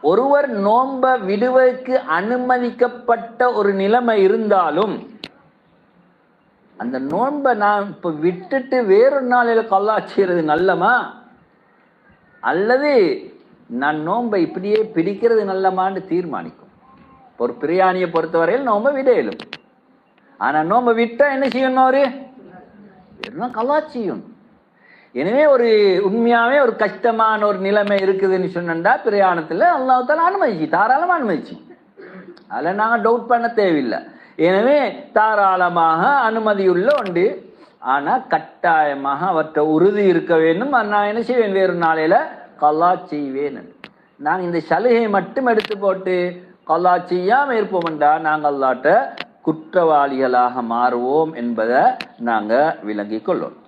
ஒருவர் நோன்ப விடுவதற்கு அனுமதிக்கப்பட்ட ஒரு நிலைமை இருந்தாலும் அந்த நோன்பை நான் இப்ப விட்டுட்டு வேறொரு நாளையில கல்லா செய்யறது நல்லமா, அல்லது நான் நோன்பை இப்படியே பிடிக்கிறது நல்லமான்னு தீர்மானிக்கும். ஒரு பிரியாணியை பொறுத்தவரையில் நோன்பை விட இயலும். ஆனா நோன்பை விட்டா என்ன செய்யணும்? அவரு கல்லா செய்யணும். எனவே ஒரு உண்மையாவே ஒரு கஷ்டமான ஒரு நிலைமை இருக்குதுன்னு சொன்னா பிரயாணத்துல அல்லாஹ் தஆலா அனுமதிச்சு, தாராளமா அனுமதிச்சு, அதுல நாங்க டவுட் பண்ண தேவையில்லை. எனவே தாராளமாக அனுமதியுள்ள உண்டு. ஆனா கட்டாயமாக அவற்றை உறுதி இருக்க வேண்டும். நான் என்ன செய்வேன்? வேறு நாளையில கல்லா செய்வேன். நாங்க இந்த சலுகை மட்டும் எடுத்து போட்டு கல்லா செய்யாம இருப்போம் என்றா நாங்கள் அல்லாஹ்ட்ட குற்றவாளிகளாக மாறுவோம் என்பதை நாங்க விளங்கிக் கொள்வோம்.